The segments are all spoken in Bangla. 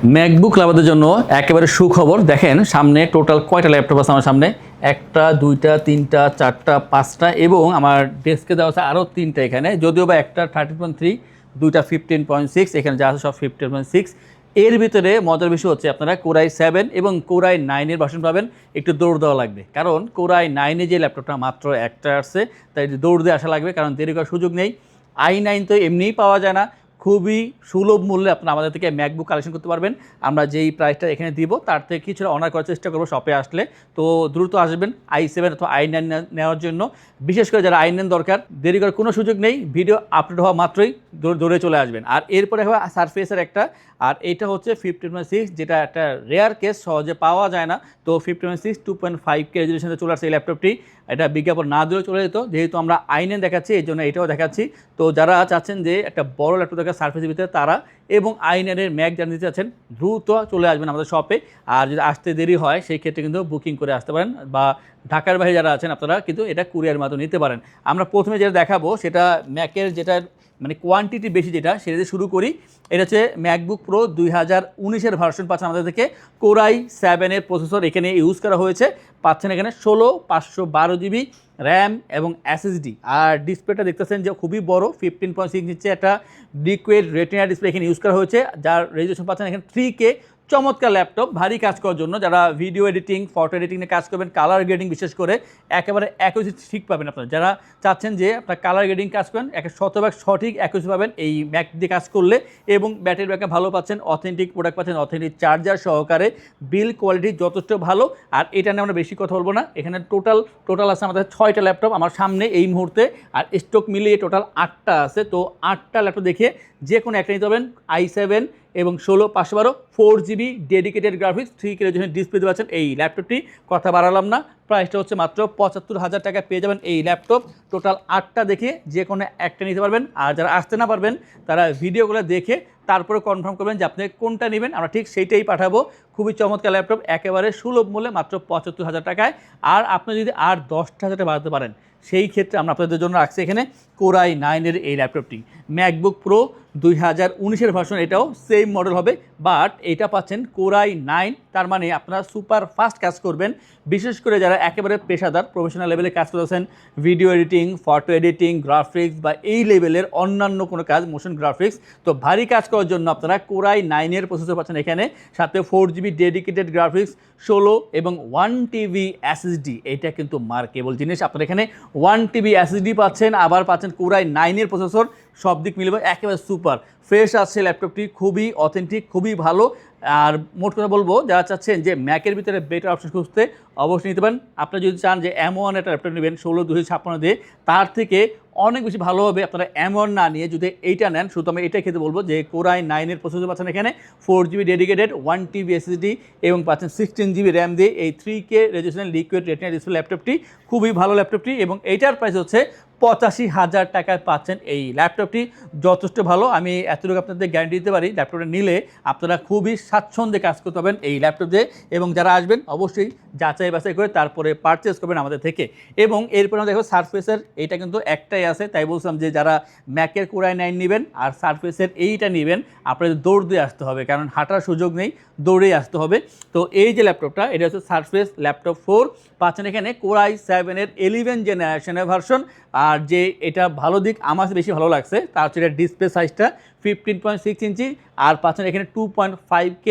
ম্যাকবুক লাভারদের জন্য একেবারে সুখবর। দেখেন সামনে টোটাল কয়টা ল্যাপটপ আছে আমার সামনে, একটা দুইটা তিনটা চারটা পাঁচটা এবং আমার ডেস্কে দেওয়া আছে আরও তিনটা। এখানে যদিও বা একটা 13.3, দুইটা 15.6, এখানে যা আছে সব 15.6। এর ভিতরে মজার বিষয় হচ্ছে আপনারা কোরাই 7 এবং কোরাই 9-এর ভার্সন পাবেন। একটু দৌড় দেওয়া লাগবে, কারণ কোরাই 9-এ যে ল্যাপটপটা মাত্র একটা আসছে, তাই দৌড় দিয়ে আসা লাগবে, কারণ দেরি করার সুযোগ নেই। i9 তো এমনিই পাওয়া যায় না, খুবই সুলভ মূল্যে আপনারা আমাদের থেকে ম্যাকবুক কালেকশন করতে পারবেন। আমরা যেই প্রাইসটা এখানে দিব তার থেকে কিছুটা অনার করার চেষ্টা করবো শপে আসলে। তো দ্রুত আসবেন i7 অথবা i9 নেওয়ার জন্য। বিশেষ করে যারা i9 দরকার, দেরি করার কোনো সুযোগ নেই, ভিডিও আপলোড হওয়া মাত্রই দৌড়ে চলে আসবেন। আর এরপরে হবে সারফেসের একটা, আর এটা হচ্ছে 15.6, যেটা একটা রেয়ার কেস, সহজে পাওয়া যায় না। তো 15.6 2.5K রেজুলেশনে চলে আসছে এই ল্যাপটপটি। এটা বিজ্ঞাপন না দিলেও চলে যেত, যেহেতু আমরা i9 দেখাচ্ছি এই জন্য এটাও দেখাচ্ছি। তো যারা চাচ্ছেন যে একটা বড় ল্যাপটপ দেখা সারফেসের ভিতরে, তারা এবং i9-এর ম্যাক যারা নিতে চাচ্ছেন দ্রুত চলে আসবেন আমাদের শপে। আর যদি আসতে দেরি হয় সেই ক্ষেত্রে কিন্তু বুকিং করে আসতে পারেন, বা ঢাকার বাইরে যারা আছেন আপনারা কিন্তু এটা কুরিয়ার মাধ্যমে নিতে পারেন। আমরা প্রথমে যেটা দেখাবো সেটা ম্যাকের যেটা মানে কোয়ান্টিটি বেশি যেটা, সেটা দিয়ে শুরু করি। এটা হচ্ছে ম্যাকবুক প্রো 2019-এর ভার্সন পাচ্ছেন আমাদের থেকে। কোরাই 7-এর প্রসেসর এখানে ইউজ করা হয়েছে। পাচ্ছেন এখানে 16/512 GB র্যাম এবং এসএসডি। আর ডিসপ্লেটা দেখতেছেন যে খুবই বড়, 15.6 ইঞ্চি একটা লিকুইড রেটিনা ডিসপ্লে এখানে ইউজ করা হয়েছে, যার রেজুলেশন পাচ্ছেন এখানে 3K। চমৎকার ল্যাপটপ, ভারী কাজ করার জন্য, যারা ভিডিও এডিটিং ফটো এডিটিংয়ে কাজ করবেন, কালার গ্রেডিং বিশেষ করে একেবারে অ্যাকুরেসি ঠিক পাবেন। আপনারা যারা চাচ্ছেন যে আপনার কালার গ্রেডিং কাজ করেন, 100% সঠিক অ্যাকুরেসি পাবেন এই ম্যাক দিয়ে কাজ করলে। এবং ব্যাটারি ব্যাকআপ ভালো পাচ্ছেন, অথেন্টিক প্রোডাক্ট পাচ্ছেন, অথেন্টিক চার্জার সহকারে, বিল কোয়ালিটি যথেষ্ট ভালো। আর এটা নিয়ে আমরা বেশি কথা বলবো না, এখানে টোটাল আছে আমাদের 6টা ল্যাপটপ আমার সামনে এই মুহূর্তে, আর স্টক মিলিয়ে টোটাল 8টা আছে। তো 8টা ল্যাপটপ দেখিয়ে যে কোনো একটা নিতে পারবেন। i7 এবং 16/512 4GB dedicated graphics 3K resolution display দিয়ে পাচ্ছেন এই ল্যাপটপটি। কথা বাড়ালাম না, প্রাইসটা হচ্ছে মাত্র 75,000 টাকা পেয়ে যাবেন এই ল্যাপটপ। টোটাল 8টা দেখে যে কোনো একটা নিতে পারবেন। আর যারা আসতে না পারবেন তারা ভিডিওগুলো দেখে তারপরে কনফার্ম করবেন যে আপনি কোনটা নেবেন, আমরা ঠিক সেইটাই পাঠাবো। খুবই চমৎকার ল্যাপটপ, একেবারে সুলভ মূল্যে মাত্র 75,000 টাকায়। আর আপনি যদি আর 10,000 টাকা বাড়াতে পারেন, সেই ক্ষেত্রে আমরা আপনাদের জন্য রাখছি এখানে কোরাই 9-এর এই ল্যাপটপটি। ম্যাকবুক প্রো 2019-এর ভার্সন, এটাও সেম মডেল হবে, বাট এটা পাচ্ছেন কোরাই 9। তার মানে আপনারা সুপার ফাস্ট কাজ করবেন। বিশেষ করে যারা একেবারে পেশাদার প্রফেশনাল লেভেলে কাজ করতেছেন, video editing, photo editing, graphics বা এই লেভেলের অন্যান্য কোনো কাজ, মোশন গ্রাফিক্স, তো ভারী কাজ করার জন্য আপনারা কোরাই 9-এর প্রসেসর পাচ্ছেন এখানে, সাথে 4GB ডেডিকেটেড গ্রাফিক্স, 16 এবং 1TB এসএসডি। এটা কিন্তু মার্কেবল জিনিস। আপনারা এখানে 1TB এসএসডি পাচ্ছেন, আবার পাচ্ছেন কোরাই 9-এর প্রসেসর। সব দিক মিলবে একেবারে সুপার ফ্রেশ আছে ল্যাপটপটি, খুবই অথেন্টিক, খুবই ভালো। আর মোট কথা বলবো, যারা চাচ্ছেন যে ম্যাকের ভিতরে বেটার অপশন খুঁজতে, অবশ্যই নিতে পারেন। আপনারা যদি চান যে M1 একটা ল্যাপটপ নেবেন 16/256 দিয়ে, তার থেকে অনেক বেশি ভালো হবে আপনারা M1 না নিয়ে যদি এইটা নেন। শুধু আমি এটাই খেতে বলবো যে কোরাই 9-এর প্রসেসর পাচ্ছেন এখানে, 4GB ডেডিকেটেড, 1TB এসএসডি এবং পাচ্ছেন 16GB র্যাম দিয়ে এই 3K resolution liquid retina display ল্যাপটপটি। খুবই ভালো ল্যাপটপটি, এবং এইটার প্রাইস হচ্ছে 85,000 টাকায় পাচ্ছেন এই ল্যাপটপটি। যথেষ্ট ভালো, আমি এতটুকু আপনাদের গ্যারান্টি দিতে পারি। ল্যাপটপটা নিলে আপনারা খুবই স্বাচ্ছন্দ্যে কাজ করতে পারবেন এই ল্যাপটপ দিয়ে। এবং যারা আসবেন অবশ্যই যাচাই বাছাই করে তারপরে পারচেস করবেন আমাদের থেকে। এবং এরপর আমরা দেখো সারফেসের, এইটা কিন্তু একটাই আছে, তাই বলছিলাম যে যারা ম্যাকের কোরাই 9 নেবেন আর সারফেসের এইটা নেবেন, আপনাদের দৌড় দিয়ে আসতে হবে, কারণ হাঁটার সুযোগ নেই, দৌড়েই আসতে হবে। তো এই যে ল্যাপটপটা, এটা হচ্ছে সারফেস ল্যাপটপ 4, পাচ্ছেন এখানে কোরাই 7-এর 11 জেনারেশনের ভার্সন। আর যে এটা ভালো দিক আমার বেশি ভালো লাগছে, তার হচ্ছে এটা ডিসপ্লে সাইজটা 15.6 ইঞ্চি, আর পাচ্ছেন এখানে 2.5K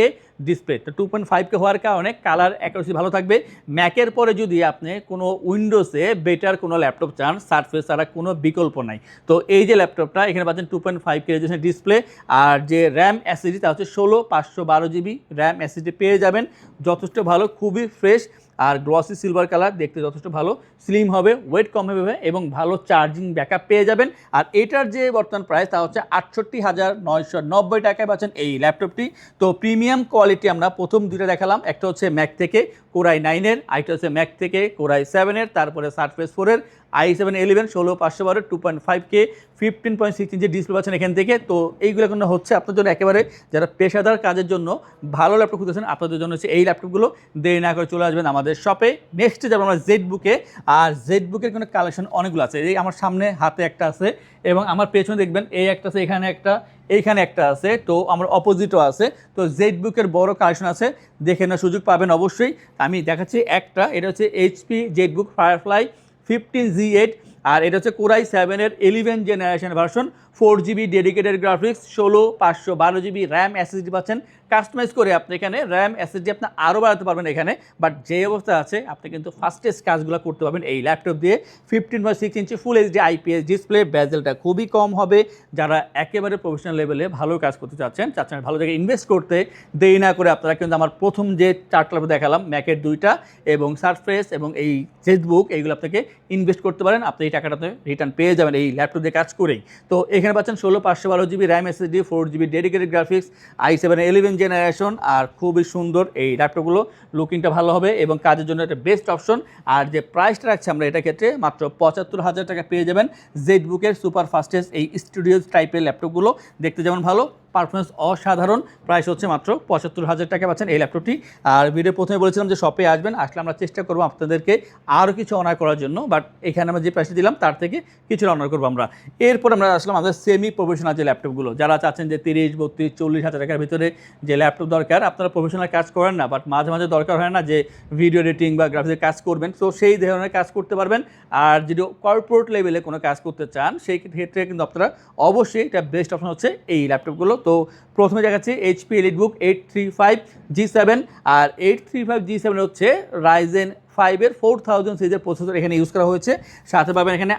ডিসপ্লে। তো 2.5K হওয়ার কারণে কালার অ্যাকুরেসি ভালো থাকবে। ম্যাকের পরে যদি আপনি কোনো উইন্ডোজে বেটার কোনো ল্যাপটপ চান, সারফেস ছাড়া কোনো বিকল্প নাই। তো এই যে ল্যাপটপটা, এখানে পাচ্ছেন 2.5K রেজুলেশন ডিসপ্লে, আর যে র্যাম এসএসডি তা হচ্ছে 16/512 GB র্যাম এসএসডি পেয়ে যাবেন। যথেষ্ট ভালো, খুবই ফ্রেশ, আর গ্লসি সিলভার কালার, দেখতে যথেষ্ট ভালো, স্লিম হবে, ওয়েট কম হবে এবং ভালো চার্জিং ব্যাকআপ পেয়ে যাবেন। আর এটার যে বর্তমান প্রাইস তা হচ্ছে 68,990 টাকায় পাচ্ছেন এই ল্যাপটপটি। তো প্রিমিয়াম কোয়ালিটি আমরা প্রথম দুইটা দেখালাম, একটা হচ্ছে ম্যাক থেকে কোরাই 9-এর, আরেকটা হচ্ছে ম্যাক থেকে কোরাই 7-এর, তারপরে surface 4-এর, i7 11 16/512 2.5K 15.6 inch display পাচ্ছেন এখান থেকে। তো এইগুলো কোনো হচ্ছে আপনার জন্য একেবারে যারা পেশাদার কাজের জন্য ভালো ল্যাপটপ খুঁজতেছেন, আপনাদের জন্য হচ্ছে এই ল্যাপটপগুলো। দেরি না করে চলে আসবেন আমাদের আমাদের শপে। নেক্সটে যাবো আমরা জেড বুকে। আর জেড বুকের কোনো কালেকশন অনেকগুলো আছে, এই আমার সামনে হাতে একটা আছে এবং আমার পেছনে দেখবেন এই একটা আছে, এখানে একটা, এইখানে একটা আছে, তো আমার অপোজিটও আছে। তো জেড বুকের বড় কালেকশন আছে, দেখে নেওয়ার সুযোগ পাবেন অবশ্যই। আমি দেখাচ্ছি একটা, এটা হচ্ছে HP Z book firefly 15G8, আর এটা হচ্ছে কোরাই 7-এর 11 generation version, 4GB dedicated graphics, 16/512GB RAM SSD পাচ্ছেন। কাস্টমাইজ করে আপনি এখানে র্যাম এসএসডি আপনি আরও বাড়াতে পারবেন এখানে, বাট যে অবস্থা আছে আপনি কিন্তু ফাস্টেস্ট কাজগুলো করতে পারবেন এই ল্যাপটপ দিয়ে। 15.6 ইঞ্চি ফুল এইচডি আইপিএস ডিসপ্লে, বেজেলটা খুবই কম হবে। যারা একেবারে প্রফেশনাল লেভেলে ভালো কাজ করতে চাচ্ছেন ভালো জায়গায় ইনভেস্ট করতে, দেরি না করে আপনারা কিন্তু আমার প্রথম যে চারটা ল্যাপটপ দেখালাম, ম্যাকের 2টা এবং সারফেস এবং এই জেটবুক, এইগুলো আপনাকে ইনভেস্ট করতে পারেন। আপনি এই টাকাটাতে রিটার্ন পেয়ে যাবেন এই ল্যাপটপ দিয়ে কাজ করেই। তো এখানে পাচ্ছেন 16/512GB RAM SSD, 4GB dedicated graphics, i7 11 generation, আর খুবই সুন্দর এই ল্যাপটপগুলো, লুকিংটা ভালো হবে এবং কাজের জন্য একটা বেস্ট অপশন। আর যে প্রাইসটা রাখছি আমরা এটা ক্ষেত্রে মাত্র 75,000 টাকা পেয়ে যাবেন জেটবুকের সুপার ফাস্টেস্ট এই স্টুডিওজ টাইপের ল্যাপটপগুলো। দেখতে যেমন ভালো, পারফরমেন্স অসাধারণ, প্রাইস হচ্ছে মাত্র 75,000 টাকা পাচ্ছেন এই ল্যাপটপটি। আর ভিডিও প্রথমে বলেছিলাম যে শপে আসবেন, আসলে আমরা চেষ্টা করবো আপনাদেরকে আরও কিছু অনার করার জন্য, বাট এখানে আমরা যে প্রাইসটা দিলাম তার থেকে কিছু অনার করবো আমরা। এরপর আমরা আসলাম আমাদের সেমি প্রফেশনাল যে ল্যাপটপগুলো, যারা চাচ্ছেন যে 30, 32, 40,000 টাকার ভিতরে যে ল্যাপটপ দরকার, আপনারা প্রফেশনাল কাজ করেন না, বাট মাঝে মাঝে দরকার হয় না যে ভিডিও এডিটিং বা গ্রাফিক্সের কাজ করবেন, তো সেই ধরনের কাজ করতে পারবেন। আর যদি কর্পোরেট লেভেলে কোনো কাজ করতে চান সেই ক্ষেত্রে কিন্তু আপনারা অবশ্যই এটা বেস্ট অপশন হচ্ছে এই ল্যাপটপগুলো। তো প্রথমে দেখাচ্ছি এইচপি এলিটবুক 835G7, আর 835G7 হচ্ছে রাইজেন 5-এর 4000 সিরিজের প্রসেসর এখানে ইউজ করা হয়েছে। সাথে পাবেন এখানে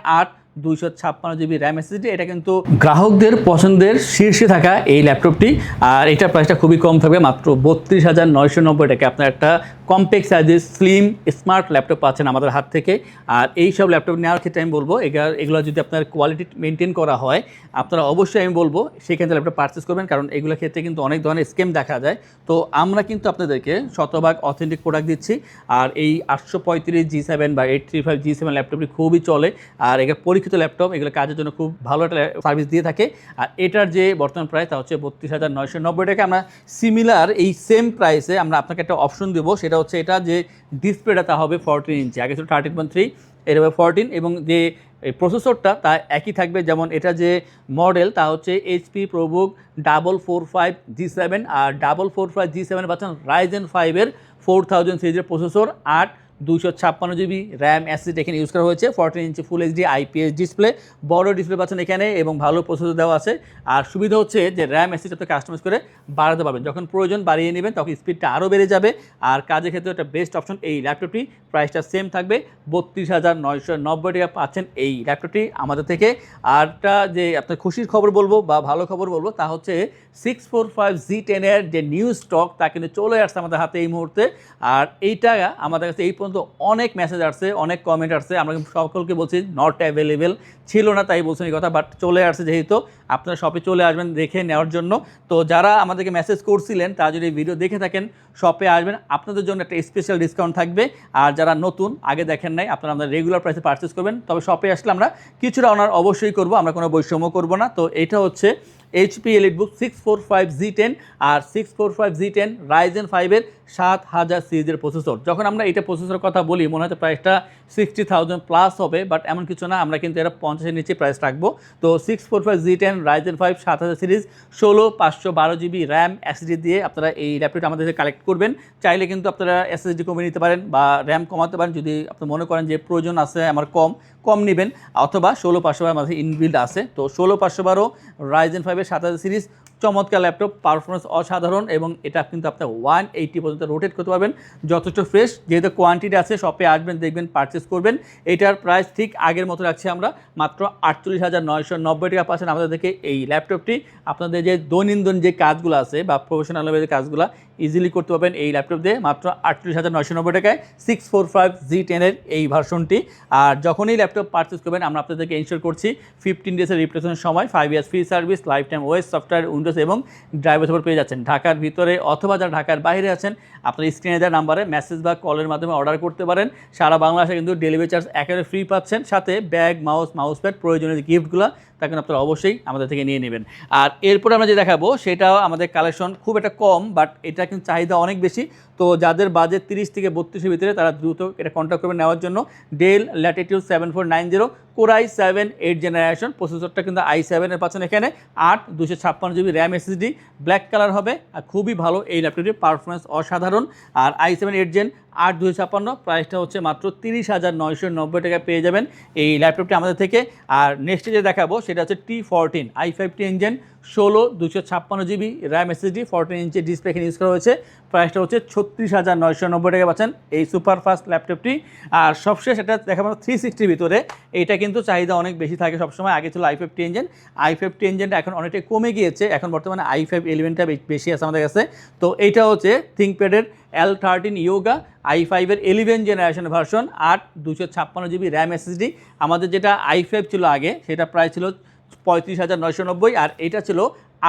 256GB র্যাম এসএসডি। এটা কিন্তু গ্রাহকদের পছন্দের শীর্ষে থাকা এই ল্যাপটপটি, আর এটার প্রাইসটা খুবই কম থাকবে, মাত্র 32,990 টাকা। আপনার একটা কম্প্যাক্ট সাইজের স্লিম স্মার্ট ল্যাপটপ পাচ্ছেন আমাদের হাত থেকে। আর এই সব ল্যাপটপ নেওয়ার ক্ষেত্রে আমি বলবো এগুলো যদি আপনার কোয়ালিটি মেনটেন করা হয়, আপনারা অবশ্যই আমি বলবো সেখান থেকে ল্যাপটপ পারচেস করবেন, কারণ এগুলোর ক্ষেত্রে কিন্তু অনেক ধরনের স্ক্যাম দেখা যায়। তো আমরা কিন্তু আপনাদেরকে শতভাগ অথেন্টিক প্রোডাক্ট দিচ্ছি। আর এই 835G7 বা 835G7 ল্যাপটপটি খুবই চলে, আর এগুলো পরীক্ষিত ল্যাপটপ, এগুলো কাজের জন্য খুব ভালো একটা সার্ভিস দিয়ে থাকে। আর এটার যে বর্তমান প্রাইস তা হচ্ছে 32,990 টাকা। আমরা সিমিলার এই সেম প্রাইসে আমরা আপনাকে একটা অপশন দেবো, সেটা হচ্ছে এটা যে ডিসপ্লেটা তা হবে 14 ইঞ্চি, আগে ছিল 13.3, এটা হবে 14, এবং যে এই প্রসেসরটা তা একই থাকবে। যেমন এটা যে মডেল তা হচ্ছে এইচপি প্রোবুক 445G7, আর 445G7 পাচ্ছেন রাইজেন 5-এর 4000 সিরিজের প্রসেসর, 256GB র্যাম এসএসডি এখানে ইউজ করা হয়েছে, 14 ইঞ্চি ফুল এইচডি আইপিএস ডিসপ্লে, বড় ডিসপ্লে পাচ্ছেন এখানে এবং ভালো প্রসেসর দেওয়া আছে। আর সুবিধা হচ্ছে যে র্যাম এসএসডি আপনি কাস্টমাইজ করে বাড়াতে পারবেন, যখন প্রয়োজন বাড়িয়ে নেবেন তখন স্পিডটা আরও বেড়ে যাবে। আর কাজের ক্ষেত্রে একটা বেস্ট অপশন এই ল্যাপটপটি, প্রাইসটা সেম থাকবে 32,990 টাকা পাচ্ছেন এই ল্যাপটপটি আমাদের থেকে। আরটা যে আপনার খুশির খবর বলবো বা ভালো খবর বলবো তা হচ্ছে 645G10-এর যে নিউ স্টক তা কিন্তু চলে আসছে আমাদের হাতে এই মুহূর্তে। আর এইটা আমাদের কাছে এই পর্যন্ত অনেক মেসেজ আসছে, অনেক কমেন্ট আসছে, আমরা কিন্তু সকলকে বলছি নট অ্যাভেলেবেল, ছিল না তাই বলছেন এই কথা, বাট চলে আসছে, যেহেতু আপনারা শপে চলে আসবেন দেখে নেওয়ার জন্য। তো যারা আমাদেরকে মেসেজ করছিলেন তারা যদি ভিডিও দেখে থাকেন শপে আসবেন, আপনাদের জন্য একটা স্পেশাল ডিসকাউন্ট থাকবে। আর যারা নতুন আগে দেখেন নাই, আপনারা আমাদের রেগুলার প্রাইসে পারচেস করবেন, তবে শপে আসলে আমরা কিছুটা অনার অবশ্যই করব, আমরা কোনো বৈষম্য করব না। তো এটা হচ্ছে এইচপি এলিটবুক 645G10, আর 645G10 রাইজেন 5-এর 7000 সিরিজের প্রসেসর। যখন আমরা এটা প্রসেসরের কথা বলি মনে হয়তো প্রাইসটা 60,000 প্লাস হবে, বাট এমন কিছু না, আমরা কিন্তু এটা 50-এর নিচে প্রাইস রাখবো। তো 645G10 Ryzen 5 7000 series, 16/512GB RAM SSD দিয়ে আপনারা এই ল্যাপটপটা আমাদের কালেক্ট করবেন। চাইলে কিন্তু আপনারা এসএসডি কমিয়ে নিতে পারেন বা র্যাম কমাতে পারেন, যদি আপনি মনে করেন যে প্রয়োজন আছে আমার কম নেবেন, অথবা 16/512 মাঝে ইনবিল্ড আছে। তো 16/512 রাইজেন 5-এর 7000 সিরিজ, চমৎকার ল্যাপটপ, পারফরমেন্স অসাধারণ, এবং এটা কিন্তু আপনি 180 পর্যন্ত রোটেট করতে পারবেন, যথেষ্ট ফ্রেশ। যেহেতু কোয়ান্টিটি আছে শপে আসবেন দেখবেন পারচেস করবেন। এটার প্রাইস ঠিক আগের মতো রাখছি আমরা, মাত্র 48,990 টাকা পাচ্ছেন আমাদের থেকে এই ল্যাপটপটি। আপনাদের যে দৈনন্দিন যে কাজগুলো আছে বা প্রফেশনাল লেভেলের কাজগুলো ইজিলি করতে পারবেন এই ল্যাপটপ দিয়ে, মাত্র 48,990 টাকায় 645G10-এর এই ভার্সনটি। আর যখনই ল্যাপটপ পারচেস করবেন আমরা আপনাদেরকে ইনশিওর করছি 15 ডেজের রিপ্লেসমেন্ট সময়, 5 years free service, life time OS software Windows চলতেছে এবং ড্রাইভার সাপোর্ট পেয়ে যাচ্ছেন। ঢাকার ভিতরে অথবা যারা ঢাকার বাইরে আছেন আপনার স্ক্রিনে দেওয়া নাম্বারে মেসেজ বা কলের মাধ্যমে অর্ডার করতে পারেন। সারা বাংলাদেশে কিন্তু ডেলিভারি চার্জ একেবারে ফ্রি পাচ্ছেন, সাথে ব্যাগ, মাউস প্যাড, প্রয়োজনীয় যে গিফটগুলো তা কিন্তু আপনারা অবশ্যই আমাদের থেকে নিয়ে নেবেন। আর এরপরে আমরা যে দেখাবো সেটাও আমাদের কালেকশন খুব একটা কম, বাট এটা কিন্তু চাহিদা অনেক বেশি। তো যাদের বাজেট 30 থেকে 32-এর ভিতরে তারা দ্রুত এটা কন্ট্যাক্ট করবেন নেওয়ার জন্য। ডেল ল্যাটিটিউড 7490 কোরাই 7 8 জেনারেশন, প্রসেসরটা কিন্তু i7 এর পাচ্ছেন এখানে, 8 256 GB RAM SSD, black colour হবে আর খুবই ভালো এই ল্যাপটপটির পারফরমেন্স অসাধারণ। আর i7 8 জেন 8 256, প্রাইসটা হচ্ছে মাত্র 30,990 টাকা পেয়ে যাবেন এই ল্যাপটপটি আমাদের থেকে। আর নেক্সটে যে দেখাবো সেটা হচ্ছে T14 i5 engine, 16 256 GB RAM SSD, 14 inch display এখানে ইউজ করা হয়েছে। প্রাইসটা হচ্ছে 36,990 টাকা পাচ্ছেন এই সুপারফাস্ট ল্যাপটপটি। আর সবশেষ এটা দেখাবো 360 ভিতরে, এইটা কিন্তু চাহিদা অনেক বেশি থাকে সবসময়। আগে ছিল i5 ইঞ্জিনটা এখন অনেকটাই কমে গিয়েছে, এখন বর্তমানে i5 11টা বেশি আছে আমাদের কাছে। তো এইটা হচ্ছে থিঙ্কপ্যাডের L13 ইয়োগা i5 এর 11 generation version, 8 256 GB RAM SSD। আমাদের যেটা i5 ছিল আগে সেটা প্রায় ছিল 35,990 আর এটা ছিল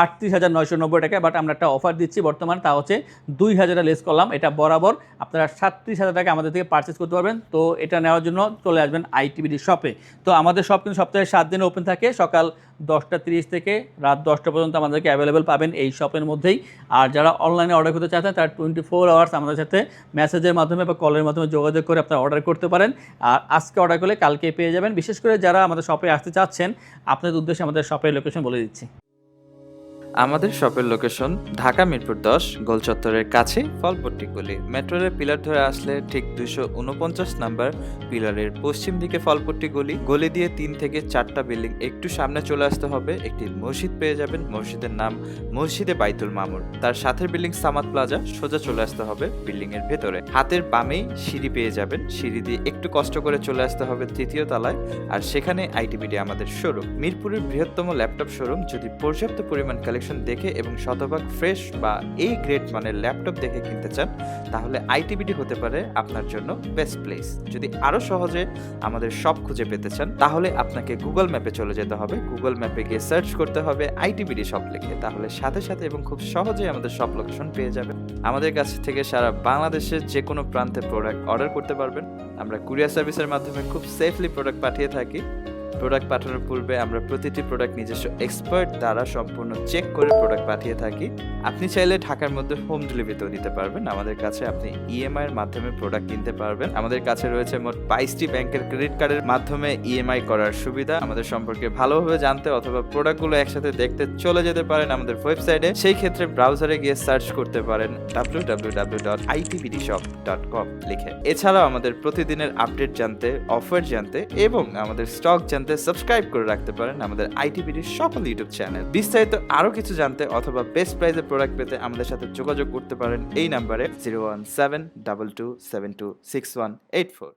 38,990 টাকা, বাট আমরা একটা অফার দিচ্ছি বর্তমান, তা হচ্ছে 2,000 লেস করলাম। এটা বরাবর আপনারা 37,000 টাকা আমাদের থেকে পারচেস করতে পারবেন। তো এটা নেওয়ার জন্য চলে আসবেন ITBD শপে। তো আমাদের শপ কিন্তু সপ্তাহে 7 দিন ওপেন থাকে, সকাল 10:30 থেকে রাত 10টা পর্যন্ত আমাদেরকে অ্যাভেলেবেল পাবেন এই শপের মধ্যেই। আর যারা অনলাইনে অর্ডার করতে চাচ্ছেন তারা 24 আওয়ার্স আমাদের সাথে মেসেজের মাধ্যমে বা কলের মাধ্যমে যোগাযোগ করে আপনারা অর্ডার করতে পারেন। আর আজকে অর্ডার করলে কালকে পেয়ে যাবেন। বিশেষ করে যারা আমাদের শপে আসতে চাচ্ছেন আপনাদের উদ্দেশ্যে আমাদের শপের লোকেশন বলে দিচ্ছি। আমাদের শপের লোকেশন ঢাকা মিরপুর 10 গোল চত্বরের কাছে ফলপট্টি গলি। মেট্রো রেল পিলার ধরে আসলে ঠিক 249 নাম্বার পিলারের পশ্চিম দিকে ফলপট্টি গলি। গলি দিয়ে 3 থেকে 4টা বিল্ডিং একটু সামনে চলে আসতে হবে, একটি মসজিদ পেয়ে যাবেন। মসজিদের নাম মসজিদে বাইতুল মামুর। তার সাথে বিল্ডিং সামাদ প্লাজা, সোজা চলে আসতে হবে বিল্ডিং এর ভেতরে। হাতের বামেই সিঁড়ি পেয়ে যাবেন, সিঁড়ি দিয়ে একটু কষ্ট করে চলে আসতে হবে 3য় তলায়, আর সেখানে ITBD আমাদের শোরুম। মিরপুরের বৃহত্তম ল্যাপটপ শোরুম। যদি পর্যাপ্ত পরিমাণ কালেকশন দেখে এবং শতভাগ ফ্রেশ বা এই গ্রেড মানের ল্যাপটপ দেখে কিনতে চান তাহলে ITBD হতে পারে আপনার জন্য বেস্ট প্লেস। যদি আরো সহজে আমাদের শপ খুঁজে পেতে চান তাহলে আপনাকে গুগল ম্যাপে চলে যেতে হবে। গুগল ম্যাপে গিয়ে সার্চ করতে হবে ITBD শপ লিখে, তাহলে সাথে সাথে এবং খুব সহজেই আমাদের শপ লোকেশন পেয়ে যাবেন। আমাদের কাছ থেকে সারা বাংলাদেশের যে কোনো প্রান্তে প্রোডাক্ট অর্ডার করতে পারবেন। আমরা কুরিয়ার সার্ভিসের মাধ্যমে খুব সেফলি প্রোডাক্ট পাঠিয়ে থাকি। প্রোডাক্ট পাঠানোর পূর্বে আমরা প্রতিটি প্রোডাক্ট নিজস্ব এক্সপার্ট দ্বারা সম্পূর্ণ চেক করে প্রোডাক্ট পাঠিয়ে থাকি। আপনি চাইলে ঢাকার মধ্যে হোম ডেলিভারিতেও নিতে পারবেন। আমাদের কাছে আপনি EMI এর মাধ্যমে প্রোডাক্ট কিনতে পারবেন। আমাদের কাছে রয়েছে মোট 22টি ব্যাংকের ক্রেডিট কার্ডের মাধ্যমে EMI করার সুবিধা। আমাদের সম্পর্কে ভালোভাবে জানতে অথবা প্রোডাক্টগুলো একসাথে দেখতে চলে যেতে পারেন আমাদের ওয়েবসাইটে। সেই ক্ষেত্রে ব্রাউজারে গিয়ে সার্চ করতে পারেন www.itbdshop.com লিখে। এছাড়াও আমাদের প্রতিদিনের আপডেট জানতে, অফার জানতে এবং আমাদের স্টক জানতে সাবস্ক্রাইব করে রাখতে পারেন আমাদের ITBD সকল ইউটিউব চ্যানেল। বিস্তারিত আরো কিছু জানতে অথবা বেস্ট প্রাইসে প্রোডাক্ট পেতে আমাদের সাথে যোগাযোগ করতে পারেন এই নাম্বারে 01722726184।